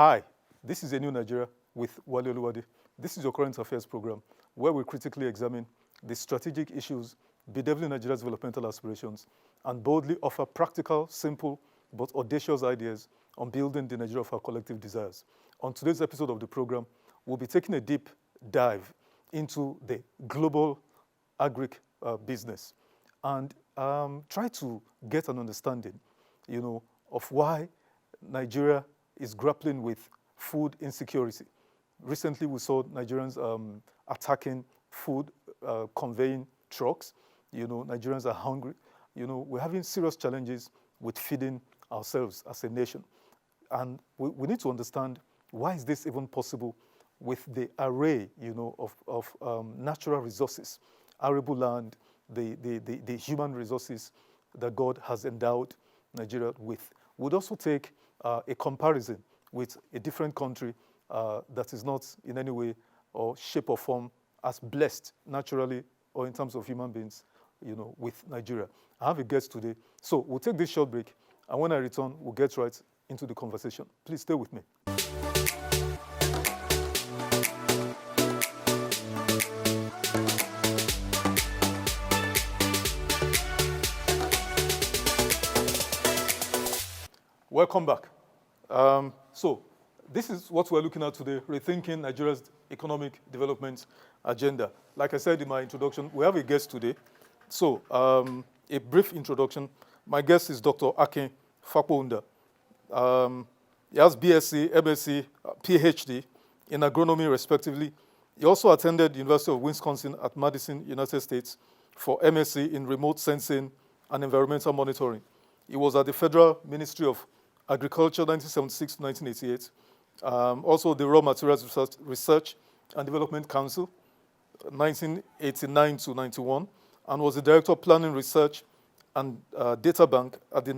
Hi, this is A New Nigeria with Wale Oluwade. This is your current affairs program where we critically examine the strategic issues bedeviling Nigeria's developmental aspirations and boldly offer practical, simple, but audacious ideas on building the Nigeria of our collective desires. On today's episode of the program, we'll be taking a deep dive into the global agric business and try to get an understanding, of why Nigeria is grappling with food insecurity. Recently, we saw Nigerians attacking food conveying trucks. Nigerians are hungry. We're having serious challenges with feeding ourselves as a nation. And we need to understand, why is this even possible with the array, of natural resources, arable land, the human resources that God has endowed Nigeria with. We'd also take a comparison with a different country that is not in any way or shape or form as blessed naturally or in terms of human beings, with Nigeria. I have a guest today. So we'll take this short break, and when I return, we'll get right into the conversation. Please stay with me. Welcome back. So this is what we're looking at today, rethinking Nigeria's economic development agenda. Like I said in my introduction, we have a guest today. So a brief introduction. My guest is Dr. Akin Fakpounda. He has BSc, MSc, PhD in agronomy, respectively. He also attended the University of Wisconsin at Madison, United States, for MSc in remote sensing and environmental monitoring. He was at the Federal Ministry of Agriculture, 1976 to 1988. Also the Raw Materials Research and Development Council, 1989 to 91, and was the Director of Planning Research and Data Bank at the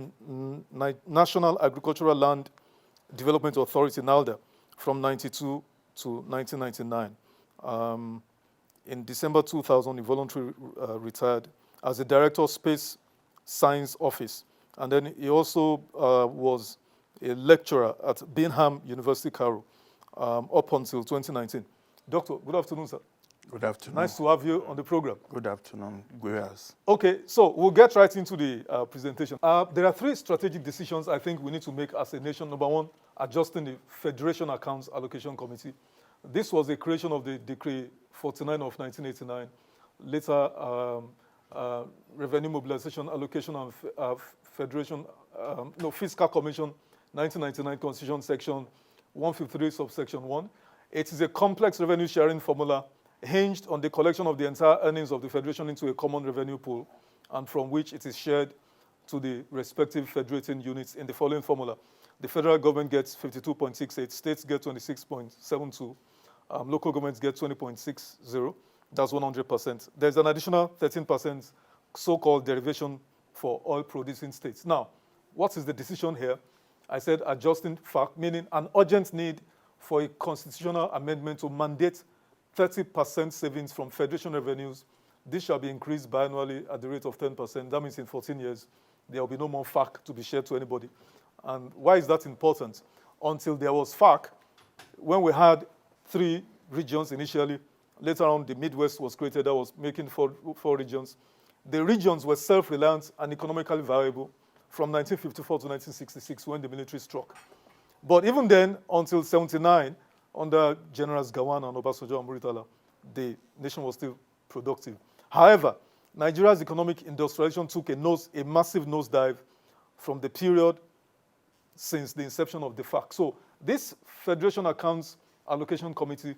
National Agricultural Land Development Authority, NALDA, from 92 to 1999. In December 2000, he voluntarily retired as the Director of Space Science Office. And then he also was a lecturer at Bingham University, Cairo, up until 2019. Doctor, good afternoon, sir. Good afternoon. Nice to have you on the program. Good afternoon, Guias. Okay, so we'll get right into the presentation. There are three strategic decisions I think we need to make as a nation. Number one, adjusting the Federation Accounts Allocation Committee. This was the creation of the Decree 49 of 1989. Later, Revenue Mobilization Allocation and Federation, Fiscal Commission, 1999 Constitution, Section 153, subsection 1. It is a complex revenue sharing formula hinged on the collection of the entire earnings of the Federation into a common revenue pool, and from which it is shared to the respective federating units in the following formula. The federal government gets 52.68, states get 26.72, local governments get 20.60. That's 100%. There's an additional 13% so-called derivation for oil-producing states. Now, what is the decision here? I said adjusting FAC, meaning an urgent need for a constitutional amendment to mandate 30% savings from federation revenues. This shall be increased biannually at the rate of 10%. That means in 14 years, there will be no more FAC to be shared to anybody. And why is that important? Until there was FAC, when we had 3 regions initially, later on the Midwest was created, that was making four regions. The regions were self-reliant and economically viable from 1954 to 1966 when the military struck. But even then, until 79, under Generals Gawan and Obasanjo and Muritala, the nation was still productive. However, Nigeria's economic industrialization took a massive nosedive from the period since the inception of the FAC. So this Federation Accounts Allocation Committee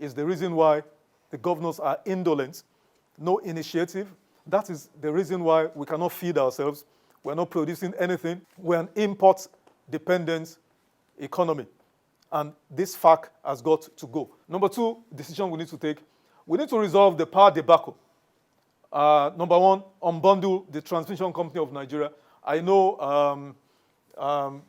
is the reason why the governors are indolent, no initiative. That is the reason why we cannot feed ourselves. We're not producing anything. We're an import-dependent economy. And this FAC has got to go. Number 2 decision we need to take, we need to resolve the power debacle. Number 1, unbundle the Transmission Company of Nigeria. I know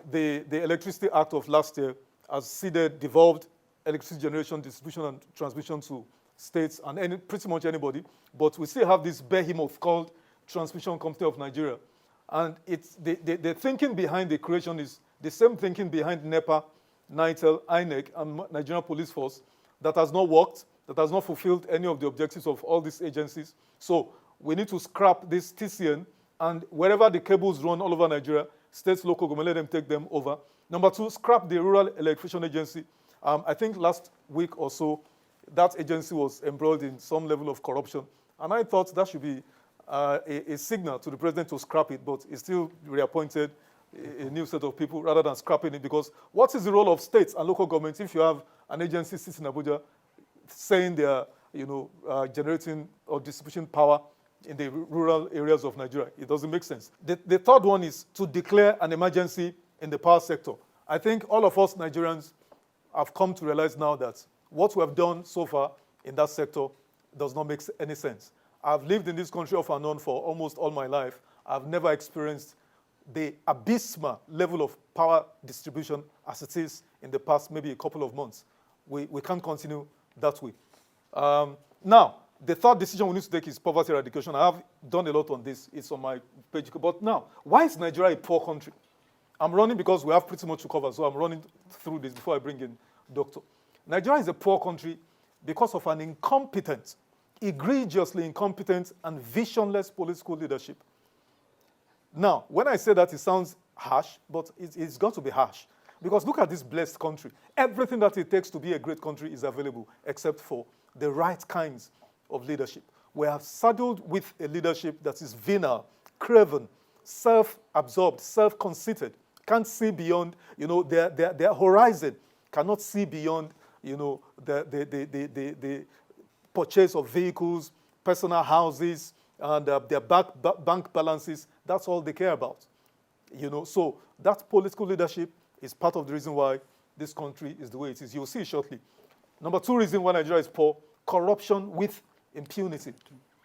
the Electricity Act of last year has ceded devolved electricity generation, distribution, and transmission to states and pretty much anybody. But we still have this behemoth called Transmission Company of Nigeria. And it's the thinking behind the creation is the same thinking behind NEPA NITEL, INEC, and Nigerian Police Force that has not worked, that has not fulfilled any of the objectives of all these agencies. So we need to scrap this TCN, and wherever the cables run all over Nigeria, states, local government, let them take them over. Number two, scrap the Rural Electrification Agency. I think last week or so, that agency was embroiled in some level of corruption. And I thought that should be a signal to the president to scrap it, but he still reappointed a new set of people rather than scrapping it, because what is the role of states and local governments if you have an agency sitting in Abuja saying they are generating or distributing power in the rural areas of Nigeria? It doesn't make sense. The third one is to declare an emergency in the power sector. I think all of us Nigerians have come to realize now that what we have done so far in that sector does not make any sense. I've lived in this country off and on for almost all my life. I've never experienced the abysmal level of power distribution as it is in the past maybe a couple of months. We can't continue that way. Now, the third decision we need to take is poverty eradication. I have done a lot on this. It's on my page. But now, why is Nigeria a poor country? I'm running because we have pretty much to cover, so I'm running through this before I bring in Doctor. Nigeria is a poor country because of an incompetent, egregiously incompetent and visionless political leadership. Now, when I say that, it sounds harsh, but it's got to be harsh. Because look at this blessed country. Everything that it takes to be a great country is available, except for the right kinds of leadership. We are saddled with a leadership that is venal, craven, self-absorbed, self-conceited, can't see beyond, their horizon, cannot see beyond, the purchase of vehicles, personal houses, and their bank balances. That's all they care about. So that political leadership is part of the reason why this country is the way it is. You'll see it shortly. Number two reason why Nigeria is poor, corruption with impunity.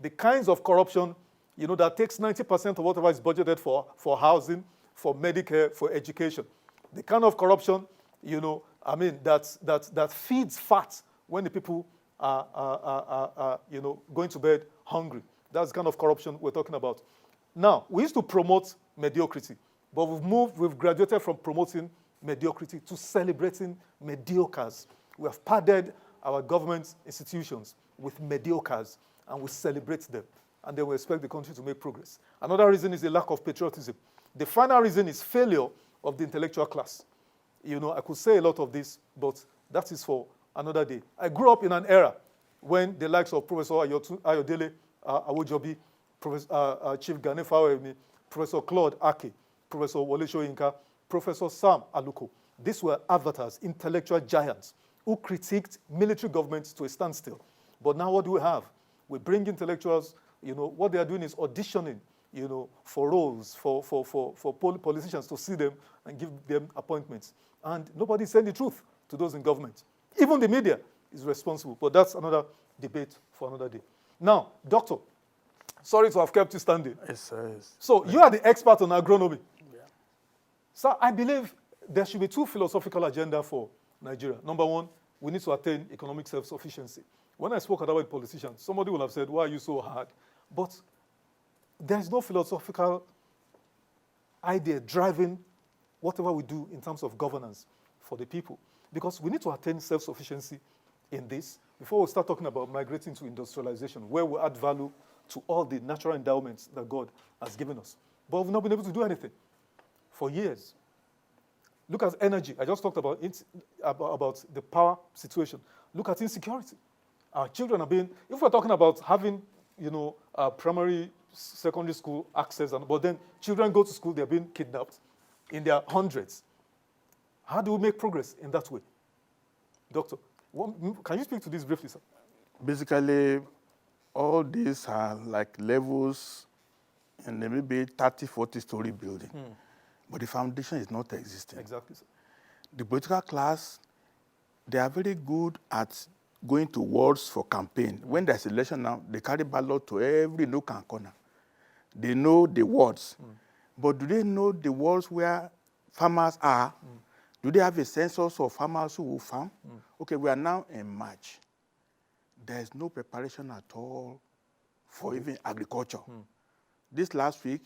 The kinds of corruption, that takes 90% of whatever is budgeted for housing, for Medicare, for education. The kind of corruption, that feeds fat when the people are going to bed hungry. That's the kind of corruption we're talking about. Now, we used to promote mediocrity, but we've graduated from promoting mediocrity to celebrating mediocres. We have padded our government institutions with mediocres, and we celebrate them, and then we expect the country to make progress. Another reason is the lack of patriotism. The final reason is failure of the intellectual class. I could say a lot of this, but that is for another day. I grew up in an era when the likes of Professor Ayodele Awojobi, Chief Gane Fawemi, Professor Claude Ake, Professor Wole Soyinka, Professor Sam Aluko, these were avatars, intellectual giants, who critiqued military governments to a standstill. But now what do we have? We bring intellectuals, what they are doing is auditioning, for roles, for politicians to see them and give them appointments. And nobody is saying the truth to those in government. Even the media is responsible, but that's another debate for another day. Now, Doctor, sorry to have kept you standing. Yes. So you are the expert on agronomy. Yeah. So I believe there should be two philosophical agendas for Nigeria. Number one, we need to attain economic self-sufficiency. When I spoke about politicians, somebody would have said, why are you so hard? But there's no philosophical idea driving whatever we do in terms of governance for the people. Because we need to attain self-sufficiency in this before we start talking about migrating to industrialization, where we add value to all the natural endowments that God has given us. But we've not been able to do anything for years. Look at energy. I just talked about it, about the power situation. Look at insecurity. Our children are being, if we're talking about having, primary, secondary school access, but then children go to school, they're being kidnapped in their hundreds. How do we make progress in that way? Doctor, can you speak to this briefly, sir? Basically, all these are like levels in maybe 30, 40-story building. But the foundation is not existing. Exactly, sir. The political class, they are very good at going to wards for campaign. When there's election now, they carry ballot to every nook and corner. They know the wards. But do they know the wards where farmers are? Do they have a census of farmers who will farm? Okay, we are now in March. There's no preparation at all for even agriculture. This last week,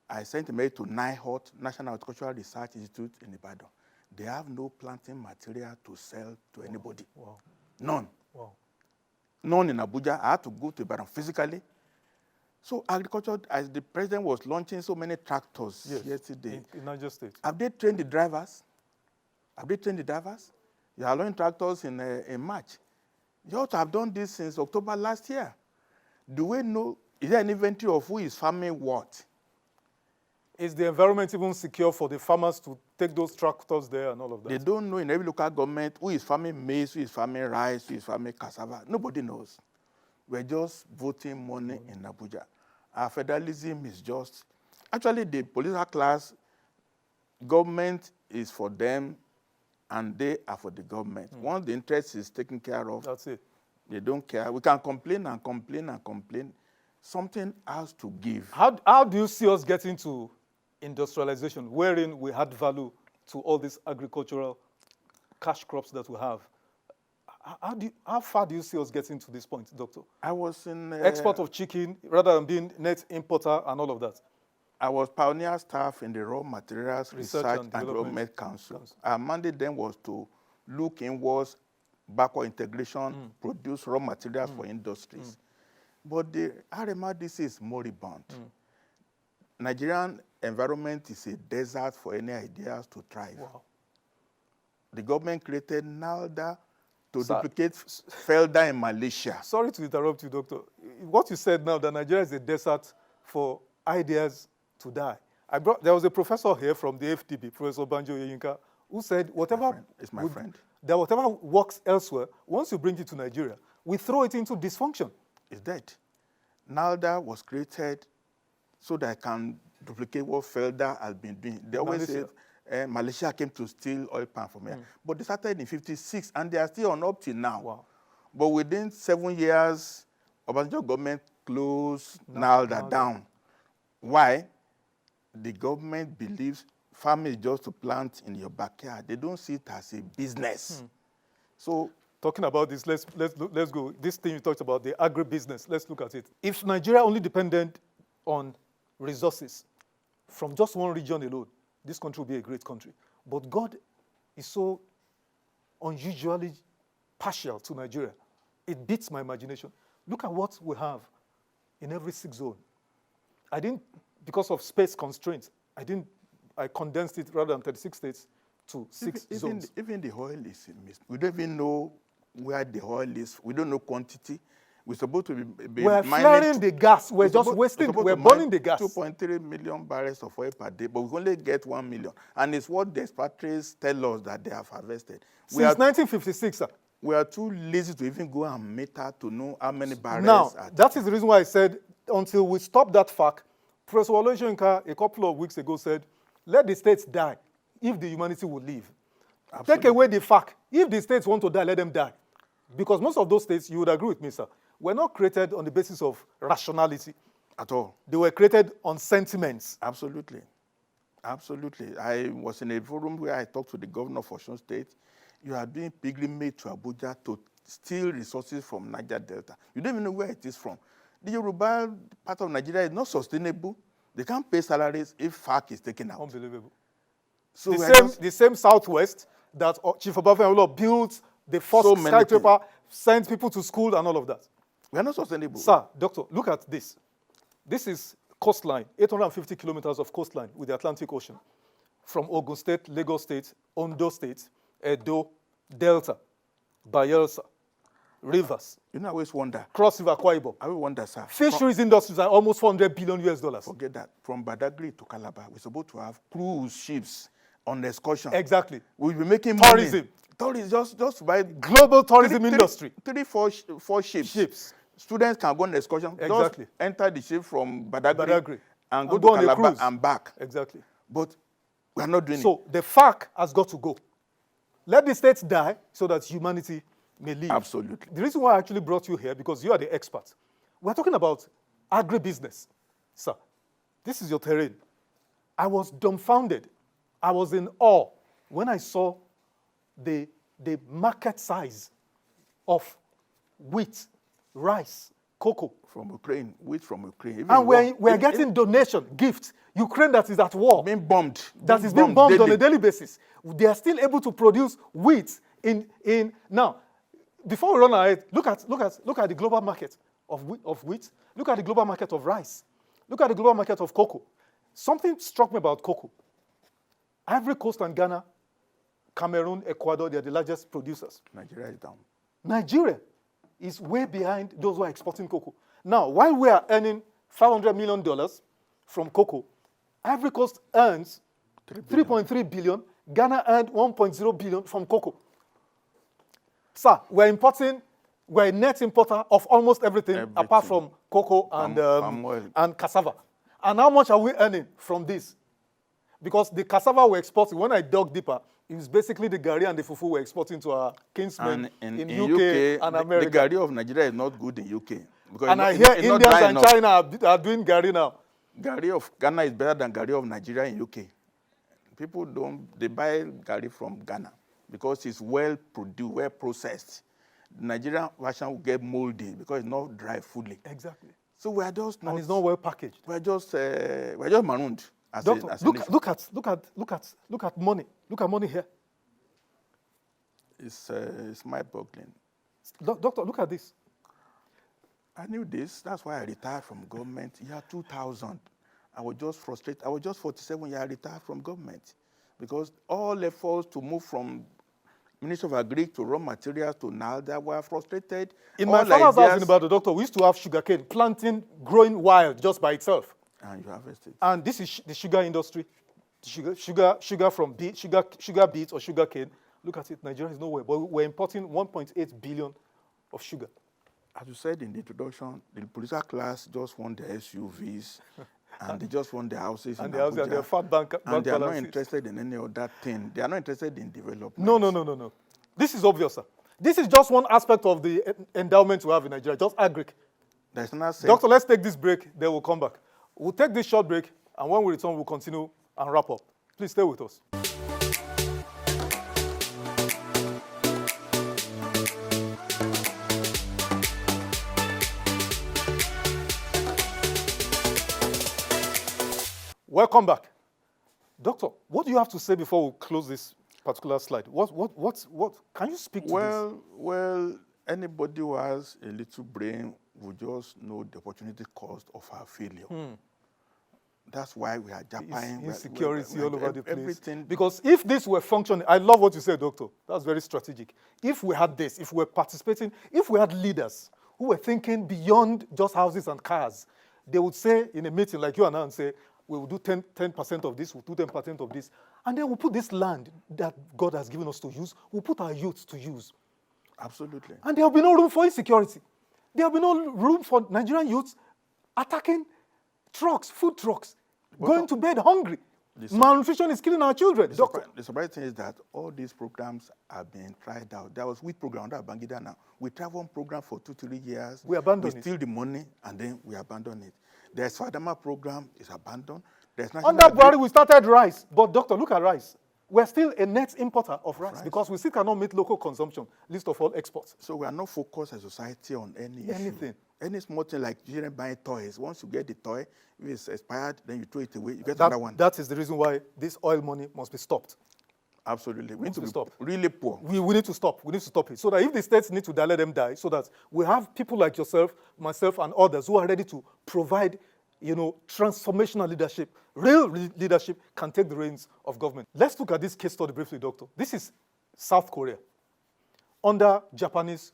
I sent a mail to NIHOT, National Agricultural Research Institute in Ibadan. They have no planting material to sell to anybody. Wow. None. Wow. None in Abuja. I had to go to Ibadan physically. So agriculture, as the president was launching so many tractors yesterday. In Niger State. Have they trained the drivers? Have they trained the drivers? You are allowing tractors in March. You ought to have done this since October last year. Do we know, is there an inventory of who is farming what? Is the environment even secure for the farmers to take those tractors there and all of that? They don't know in every local government who is farming maize, who is farming rice, who is farming cassava. Nobody knows. We're just voting money in Abuja. Our federalism is just, actually the political class, government is for them and they are for the government. Once the interest is taken care of, that's it. They don't care. We can complain and complain and complain. Something has to give. How do you see us getting to industrialization, wherein we add value to all these agricultural cash crops that we have? How far do you see us getting to this point, Doctor? I was in... export of chicken rather than being net importer and all of that. I was pioneer staff in the Raw Materials Research and Development Council. Our mandate then was to look inwards, backward integration, produce raw materials for industries. But the RMRDC is moribund. Nigerian environment is a desert for any ideas to thrive. Wow. The government created NALDA to duplicate Felda in Malaysia. Sorry to interrupt you, Doctor. What you said now, that Nigeria is a desert for ideas to die. There was a professor here from the FDB, Professor Banjo Yinka, who said whatever whatever works elsewhere, once you bring it to Nigeria, we throw it into dysfunction. It's dead. NALDA was created so that I can duplicate what Felda has been doing. They always say Malaysia came to steal oil palm from here. But they started in 56 and they are still on up till now. Wow. But within 7 years, Obasanjo government closed NALDA down. Why? The government believes farming is just to plant in your backyard. They don't see it as a business. So, talking about this, let's go. This thing you talked about, the agribusiness, let's look at it. If Nigeria only depended on resources from just one region alone, this country would be a great country. But God is so unusually partial to Nigeria. It beats my imagination. Look at what we have in every 6 zone. Because of space constraints, I condensed it rather than 36 states to 6 zones. Even the oil is a mist. We don't even know where the oil is. We don't know quantity. We're supposed to be we're flaring the gas. We're just wasting. We're burning the gas. 2.3 million barrels of oil per day, but we only get 1 million. And it's what the expatriates tell us that they have harvested. Since 1956, sir. We are too lazy to even go and meter to know how many barrels now, are that is the reason why I said, until we stop that fact, Professor Olusoyinka a couple of weeks ago said, let the states die if the humanity will live. Absolutely. Take away the fact. If the states want to die, let them die. Because most of those states, you would agree with me, sir, were not created on the basis of rationality. At all. They were created on sentiments. Absolutely. Absolutely. I was in a forum where I talked to the governor of Osun State. You are doing pilgrimage to Abuja to steal resources from Niger Delta. You don't even know where it is from. The Yoruba part of Nigeria is not sustainable. They can't pay salaries if FARC is taken out. Unbelievable. So the same Southwest that Chief Obafemi built the first skyscraper, sent people to school and all of that. We are not sustainable. Sir, doctor, look at this. This is coastline, 850 kilometers of coastline with the Atlantic Ocean. From Ogun State, Lagos State, Ondo State, Edo, Delta, Bayelsa, Rivers. You know, I always wonder. Cross River, Akwa Ibom. I always wonder, sir. Fisheries industries are almost $400 billion US. Forget that. From Badagry to Calabar, we're supposed to have cruise ships on the excursion. Exactly. We'll be making tourism. Money. Tourism, just by global tourism industry. Four ships. Students can go on the excursion. Exactly. Just enter the ship from Badagry and go to Calabar and back. Exactly. But we are not doing it. So the FARC has got to go. Let the states die so that humanity may live. Absolutely. The reason why I actually brought you here, because you are the expert. We're talking about agribusiness. Sir, this is your terrain. I was dumbfounded. I was in awe when I saw the market size of wheat, rice, cocoa. From Ukraine, wheat from Ukraine. Even And we're even- getting donation, gifts. Ukraine that is at war, being bombed. that is being bombed daily. on a daily basis. They are still able to produce wheat in now. Before we run ahead, look at the global market of wheat. Look at the global market of rice. Look at the global market of cocoa. Something struck me about cocoa. Ivory Coast and Ghana, Cameroon, Ecuador, they are the largest producers. Nigeria is down. Nigeria is way behind those who are exporting cocoa. Now, while we are earning $500 million from cocoa, Ivory Coast earns 3.3 billion. Ghana earned 1.0 billion from cocoa. Sir, we're a net importer of almost everything. Apart from cocoa Palm oil. and cassava. And how much are we earning from this? Because the cassava we're exporting, when I dug deeper, it was basically the gari and the fufu we're exporting to our kinsmen And in UK, and the America. gari of Nigeria is not good in UK. Because And I it's not- hear it's not Indians dry and enough. China are doing gari now. Gari of Ghana is better than gari of Nigeria in UK. People they buy gari from Ghana because it's well produced, well processed. The Nigerian version will get moldy because it's not dry fully. Exactly. So we are just not. And it's not well packaged. We're just marooned. Doctor, as a nation. look at money. Look at money here. It's mind-boggling. Doctor, look at this. I knew this. That's why I retired from government. Year 2000. I was just frustrated. I was just 47 years retired from government because all efforts to move from Ministry of Agri to raw materials to NALDA were frustrated. In my father's house in Ibadan, doctor, we used to have sugarcane, planting, growing wild just by itself. And you harvest it. And this is the sugar industry. Sugar from sugar beets or sugar cane. Look at it, Nigeria is nowhere. But we're importing 1.8 billion of sugar. As you said in the introduction, the political class just want their SUVs and they just want their houses And in the houses Abuja. and their fat bank And they are not balances. interested in any other thing. They are not interested in development. No. This is obvious, sir. This is just one aspect of the endowment we have in Nigeria, just agric. There's not sense. Doctor, let's take this break, then we'll come back. We'll take this short break, and when we return, we'll continue and wrap up. Please stay with us. Welcome back. Doctor, what do you have to say before we close this particular slide? What can you speak to this? Well, anybody who has a little brain will just know the opportunity cost of our failure. That's why we are Japan. Insecurity all over the place. Everything. Because if this were functioning, I love what you said, doctor. That's very strategic. If we had this, if we were participating, if we had leaders who were thinking beyond just houses and cars, they would say in a meeting like you and I and say, we will do 10% of this, we'll do 10% of this. And then we'll put this land that God has given us to use, we'll put our youth to use. Absolutely. And there will be no room for insecurity. There will be no room for Nigerian youths attacking trucks, food trucks, going to bed hungry. Malnutrition is killing our children. The surprising thing is that all these programs are being tried out. There was wheat program under Bangida now. We tried one program for 2-3 years. We abandoned We it. steal the money and then we abandon it. There's Fadama program is abandoned. There's Under Buhari, we started rice. But doctor, look at rice. We're still a net importer of rice because we still cannot meet local consumption, least of all exports. So we are not focused as a society on any Anything. issue. Any small thing like children buying toys. Once you get the toy, if it's expired, then you throw it away. You get another one. That is the reason why this oil money must be stopped. Absolutely. We need to be be stopped. really poor. We need to stop. We need to stop it. So that if the states need to die, let them die. So that we have people like yourself, myself, and others who are ready to provide, transformational leadership. Real leadership can take the reins of government. Let's look at this case study briefly, doctor. This is South Korea. Under Japanese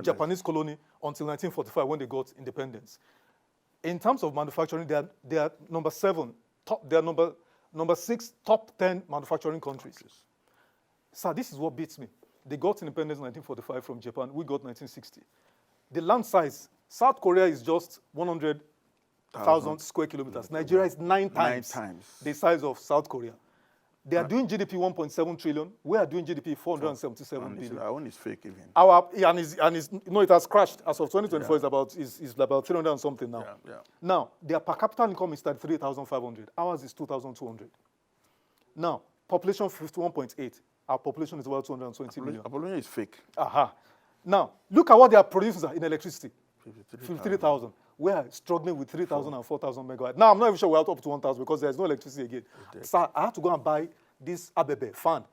Japanese colony until 1945 when they got independence. In terms of manufacturing, they are number 7. They are number 6 top 10 manufacturing countries. Sir, this is what beats me. They got independence in 1945 from Japan. We got 1960. The land size, South Korea is just 100,000 square kilometers. Nigeria is 9 times the size of South Korea. They are doing GDP 1.7 trillion. We are doing GDP 477 billion. Our own is fake even. It has crashed. As of 2024, it's about 300 and something now. Yeah. Now, their per capita income is 33,500. Ours is 2,200. Now, population 51.8. Our population is about 220 million. Apollonia is fake. Now, look at what they are producing in electricity. 53,000. We are struggling with 3,000 and 4,000 megawatts. Now, I'm not even sure we're up to 1,000 because there's no electricity again. So I had to go and buy this Abebe fan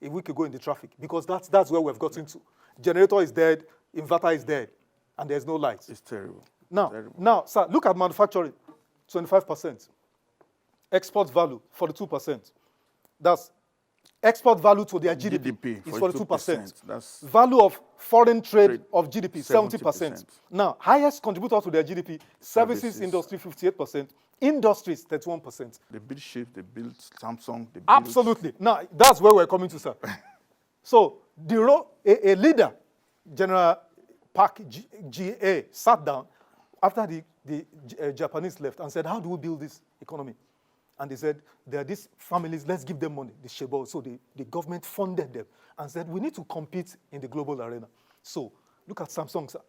a week ago in the traffic because that's where we've gotten to. Generator is dead, inverter is dead, and there's no lights. It's terrible. Now, sir, look at manufacturing, 25%. Export value, 42%. That's export value to their GDP is 42%. That's value of foreign trade of GDP, 70%. Now, highest contributor to their GDP, services industry, 58%, industries, 31%. They build ships, they build Samsung. They build Absolutely. Now, that's where we're coming to, sir. So, a leader, General Park GA, sat down after the Japanese left and said, how do we build this economy? And they said, there are these families, let's give them money, the Shebo. So the government funded them and said, we need to compete in the global arena. So look at Samsung, sir,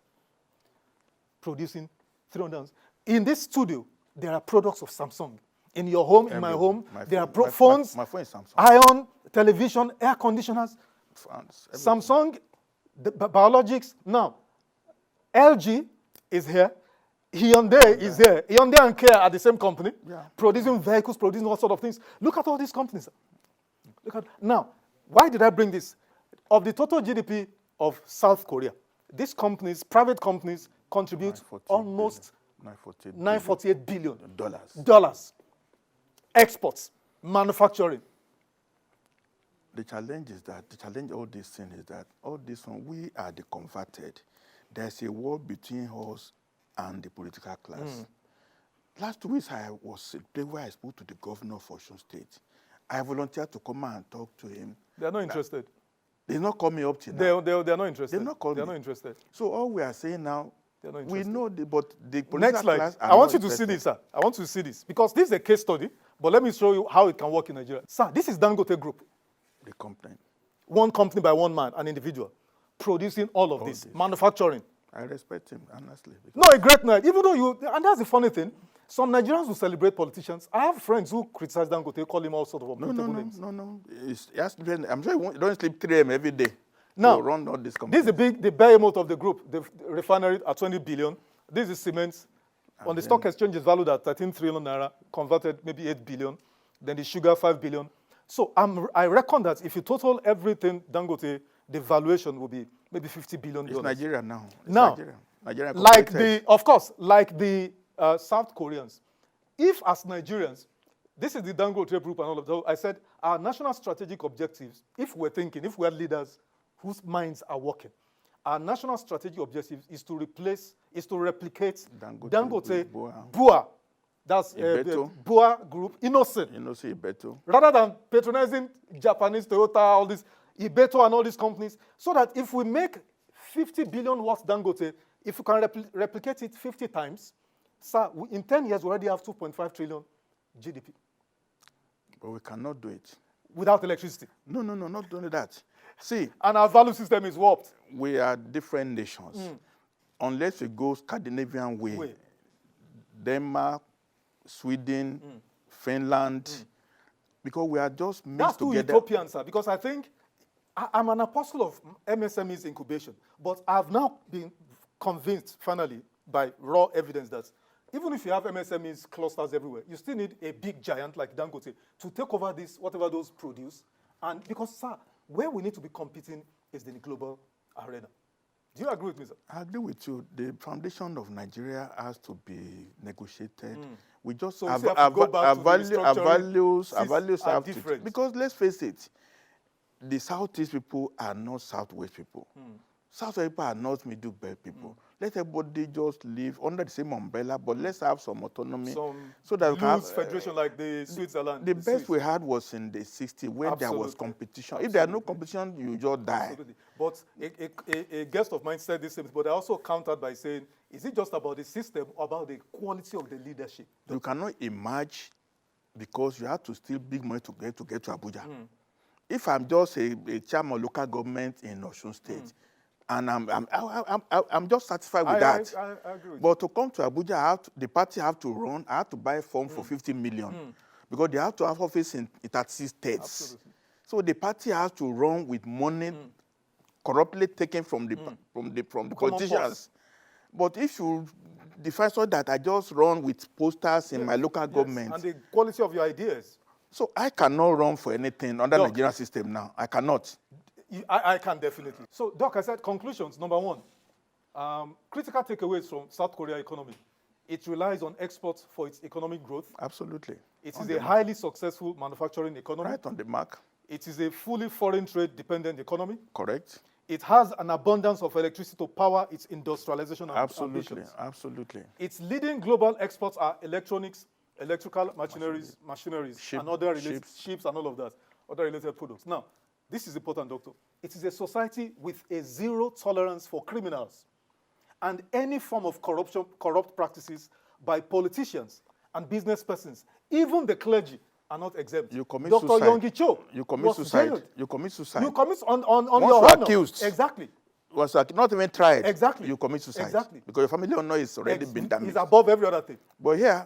producing 300. In this studio, there are products of Samsung. In your home, in my home, there are phones, my phone is Samsung. iron, television, air conditioners, Phones, Samsung, the biologics. Now, LG is here. Hyundai is here. Hyundai and Kia are the same company, producing vehicles, producing all sort of things. Look at all these companies. Look at now. Why did I bring this? Of the total GDP of South Korea, these companies, private companies, contribute almost $948 billion. Dollars. Exports, manufacturing. The challenge is that, all this thing is that, all this one, we are the converted. There's a war between us and the political class. Last 2 weeks, I was a place where I spoke to the governor of Osun State. I volunteered to come and talk to him. They're not interested. They're not coming up to now. They're not interested. They're not coming. They're not interested. So all we are saying now, they're not we interested. know, but the political Next slide. class are I want not you to see interested. this, sir. I want you to see this. Because this is a case study, but let me show you how it can work in Nigeria. Sir, this is Dangote Group. The complaint. One company by one man, an individual, producing all of this, manufacturing. I respect him, honestly. No, a great night. Even though and that's the funny thing, some Nigerians will celebrate politicians. I have friends who criticize Dangote, call him all sort of unprintable names. No. I'm sure you don't sleep 3 a.m. every day. Now, to run all this this is the behemoth of the group, the refinery at 20 billion. This is cement. On the stock exchange is valued at 13 trillion naira, converted maybe 8 billion. Then the sugar, 5 billion. So I reckon that if you total everything, Dangote, the valuation will be maybe $50 billion. It's Nigeria now. It's now, Nigeria like the South Koreans, if as Nigerians, this is the Dangote group and all of that, I said our national strategic objectives, if we're leaders whose minds are working, our national strategic objective is to replicate Dangote, Bua, that's Bua Group, Innocent, Ibeto. Rather than patronizing Japanese, Toyota, all this, Ibeto and all these companies, so that if we make 50 billion worth Dangote, if we can replicate it 50 times, sir, in 10 years we already have 2.5 trillion GDP. But we cannot do it. Without electricity. No, not only that. See. And our value system is warped. We are different nations. Unless we go Scandinavian way. Denmark, Sweden, Finland, because we are just mixed That's too together. utopian, sir, because I think I'm an apostle of MSMEs incubation, but I've now been convinced, finally, by raw evidence that even if you have MSMEs clusters everywhere, you still need a big giant like Dangote to take over this, whatever those produce. And because, sir, where we need to be competing is in the global arena. Do you agree with me, sir? I agree with you. The foundation of Nigeria has to be negotiated. We just our values have different. Because let's face it, the Southeast people are not Southwest people. Southwest people are not Middle Belt people. Let everybody just live under the same umbrella, but let's have some autonomy. So that we have federation like the Switzerland. The best we had was in the 60s when there was competition. If there's no competition, you just die. Absolutely. But a guest of mine said this, but I also countered by saying, is it just about the system or about the quality of the leadership? You cannot emerge because you have to steal big money to get to Abuja. If I'm just a chairman of local government in Osun State, and I'm just satisfied with that. I agree with but to come to Abuja, the party have to run. I have to buy a form for 50 million because they have to have office in 36 states. Absolutely. So the party has to run with money corruptly taken from the politicians. But if you define so that I just run with posters in my local government, and the quality of your ideas. so I cannot run for anything under Doc. Nigerian system now. I cannot. I can definitely. So, Doc, I said conclusions. Number one, critical takeaways from South Korea economy. It relies on exports for its economic growth. Absolutely. It is a highly successful manufacturing economy. Right on the mark. It is a fully foreign trade dependent economy. Correct. It has an abundance of electricity to power its industrialization and Absolutely. ambitions. Absolutely. Its leading global exports are electronics, electrical machineries, and other related ships and all of that, other related products. Now, this is important, Doctor. It is a society with a zero tolerance for criminals and any form of corrupt practices by politicians and business persons. Even the clergy are not exempt. You commit Dr. suicide. Yonggi Cho You commit suicide. jailed. You commit suicide. You commit on Once your you are honor. accused. Exactly. Was not even tried. Exactly. You commit suicide. Exactly. Because your family honor is already been damaged. It's above every other thing. But here,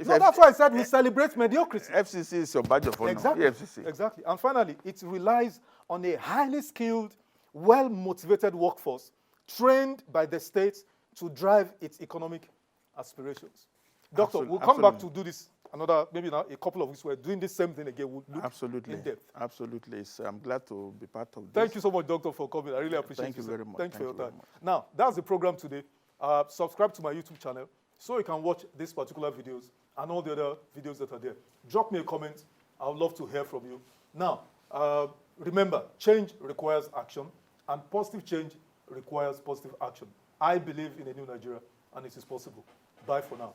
No, that's why I said we celebrate mediocrity. FCC is your badge of honor. Exactly. FCC. Exactly. And finally, it relies on a highly skilled, well-motivated workforce trained by the state to drive its economic aspirations. Doctor, we'll come back to do this another, maybe now a couple of weeks. We're doing the same thing again. We'll look in depth. Absolutely. So I'm glad to be part of this. Thank you so much, Doctor, for coming. I really appreciate it. Thank you very much. Thank you for your time. Now, that's the program today. Subscribe to my YouTube channel so you can watch these particular videos and all the other videos that are there. Drop me a comment. I would love to hear from you. Now, remember, change requires action, and positive change requires positive action. I believe in a new Nigeria, and it is possible. Bye for now.